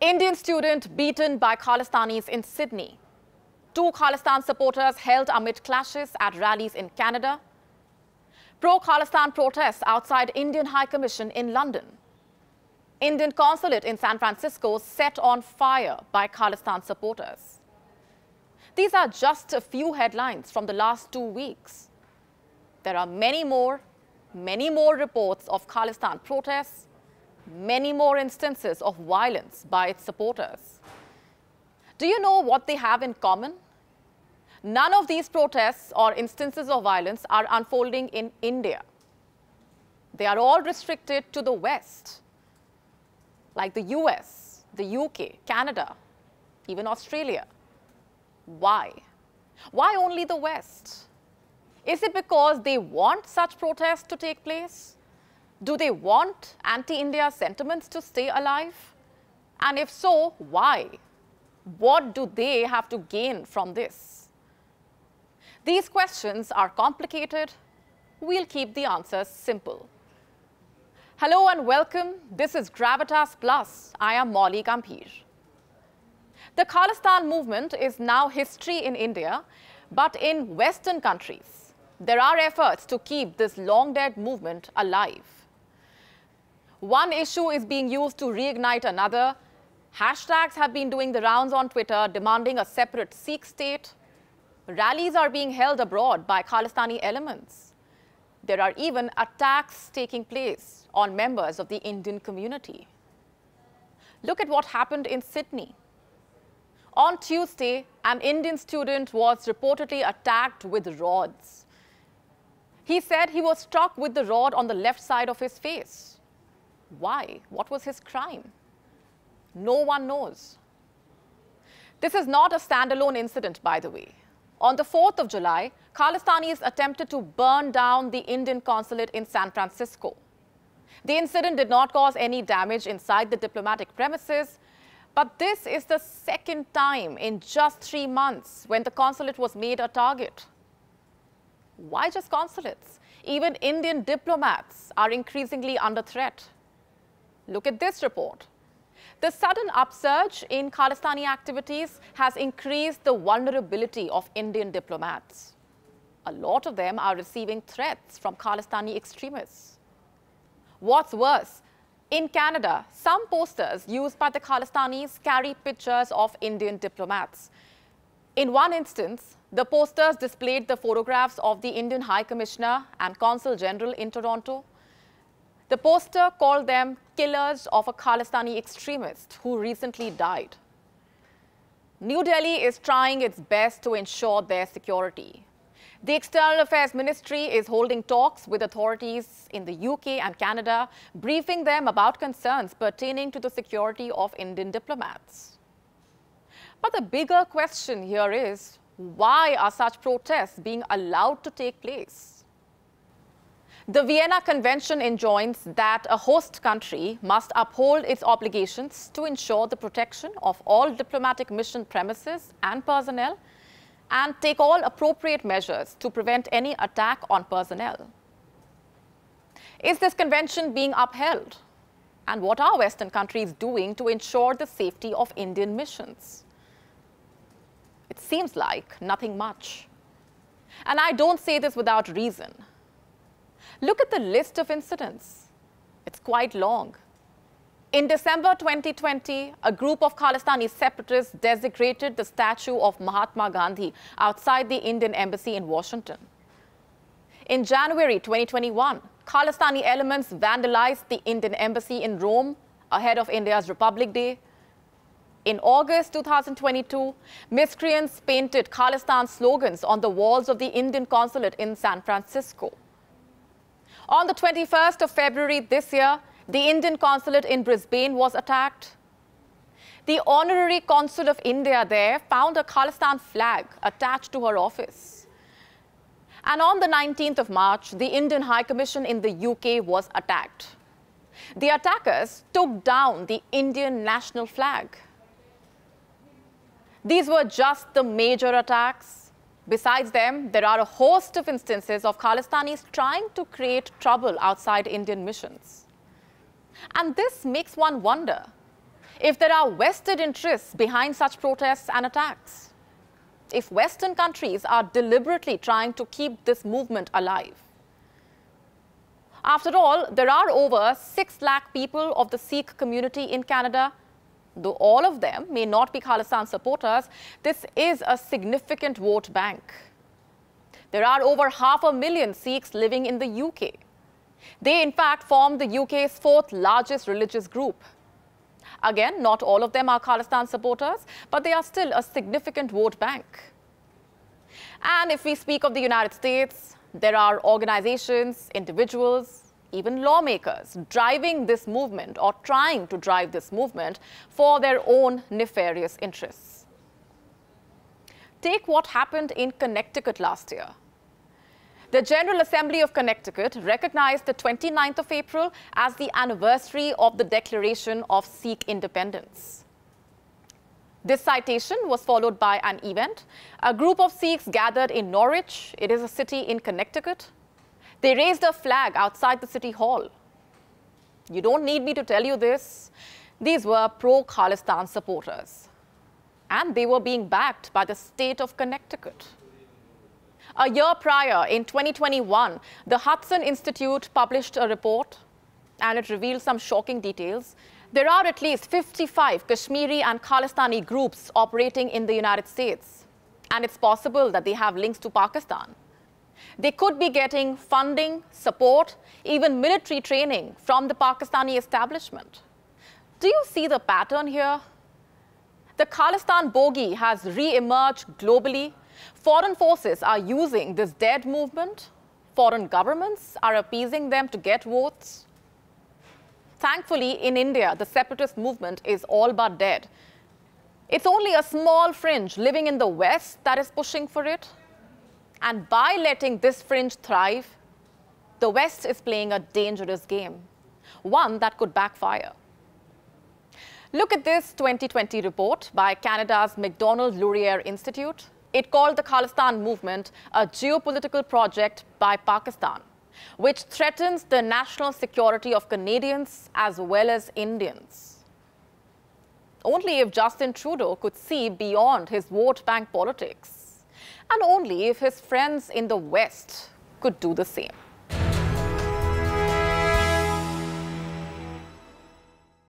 Indian student beaten by Khalistanis in Sydney. 2 Khalistan supporters held amid clashes at rallies in Canada. Pro-Khalistan protests outside Indian High Commission in London. Indian Consulate in San Francisco set on fire by Khalistan supporters. These are just a few headlines from the last 2 weeks. There are many more reports of Khalistan protests, many more instances of violence by its supporters. Do you know what they have in common? None of these protests or instances of violence are unfolding in India. They are all restricted to the West, like the US, the UK, Canada, even Australia. Why? Why only the West? Is it because they want such protests to take place? Do they want anti-India sentiments to stay alive? And if so, why? What do they have to gain from this? These questions are complicated. We'll keep the answers simple. Hello and welcome. This is Gravitas Plus. I am Molly Gambhir. The Khalistan movement is now history in India, but in Western countries, there are efforts to keep this long-dead movement alive. One issue is being used to reignite another. Hashtags have been doing the rounds on Twitter demanding a separate Sikh state. Rallies are being held abroad by Khalistani elements. There are even attacks taking place on members of the Indian community. Look at what happened in Sydney. On Tuesday, an Indian student was reportedly attacked with rods. He said he was struck with the rod on the left side of his face. Why? What was his crime? No one knows. This is not a standalone incident, by the way. On the 4th of July, Khalistanis attempted to burn down the Indian consulate in San Francisco. The incident did not cause any damage inside the diplomatic premises, but this is the second time in just 3 months when the consulate was made a target. Why just consulates? Even Indian diplomats are increasingly under threat. Look at this report. The sudden upsurge in Khalistani activities has increased the vulnerability of Indian diplomats. A lot of them are receiving threats from Khalistani extremists. What's worse, in Canada, some posters used by the Khalistanis carry pictures of Indian diplomats. In one instance, the posters displayed the photographs of the Indian High Commissioner and Consul General in Toronto. The poster called them killers of a Khalistani extremist who recently died. New Delhi is trying its best to ensure their security. The External Affairs Ministry is holding talks with authorities in the UK and Canada, briefing them about concerns pertaining to the security of Indian diplomats. But the bigger question here is, why are such protests being allowed to take place? The Vienna Convention enjoins that a host country must uphold its obligations to ensure the protection of all diplomatic mission premises and personnel and take all appropriate measures to prevent any attack on personnel. Is this convention being upheld? And what are Western countries doing to ensure the safety of Indian missions? It seems like nothing much. And I don't say this without reason. Look at the list of incidents. It's quite long. In December 2020, a group of Khalistani separatists desecrated the statue of Mahatma Gandhi outside the Indian embassy in Washington. In January 2021, Khalistani elements vandalized the Indian embassy in Rome ahead of India's Republic Day. In August 2022, miscreants painted Khalistan slogans on the walls of the Indian consulate in San Francisco. On the 21st of February this year, the Indian consulate in Brisbane was attacked. The honorary consul of India there found a Khalistan flag attached to her office. And on the 19th of March, the Indian High Commission in the UK was attacked. The attackers took down the Indian national flag. These were just the major attacks. Besides them, there are a host of instances of Khalistanis trying to create trouble outside Indian missions. And this makes one wonder, if there are vested interests behind such protests and attacks, if Western countries are deliberately trying to keep this movement alive. After all, there are over 6 lakh people of the Sikh community in Canada. Though all of them may not be Khalistan supporters, this is a significant vote bank. There are over 500,000 Sikhs living in the UK. They, in fact, form the UK's 4th largest religious group. Again, not all of them are Khalistan supporters, but they are still a significant vote bank. And if we speak of the United States, there are organizations, individuals, even lawmakers driving this movement or trying to drive this movement for their own nefarious interests. Take what happened in Connecticut last year. The General Assembly of Connecticut recognized the 29th of April as the anniversary of the Declaration of Sikh Independence. This citation was followed by an event. A group of Sikhs gathered in Norwich. It is a city in Connecticut. They raised a flag outside the city hall. You don't need me to tell you this. These were pro-Khalistan supporters. And they were being backed by the state of Connecticut. A year prior, in 2021, the Hudson Institute published a report, and it revealed some shocking details. There are at least 55 Kashmiri and Khalistani groups operating in the United States, and it's possible that they have links to Pakistan. They could be getting funding, support, even military training from the Pakistani establishment. Do you see the pattern here? The Khalistan bogey has re-emerged globally. Foreign forces are using this dead movement. Foreign governments are appeasing them to get votes. Thankfully, in India, the separatist movement is all but dead. It's only a small fringe living in the West that is pushing for it. And by letting this fringe thrive, the West is playing a dangerous game, one that could backfire. Look at this 2020 report by Canada's Macdonald-Laurier Institute. It called the Khalistan movement a geopolitical project by Pakistan, which threatens the national security of Canadians as well as Indians. Only if Justin Trudeau could see beyond his vote bank politics, and only if his friends in the West could do the same.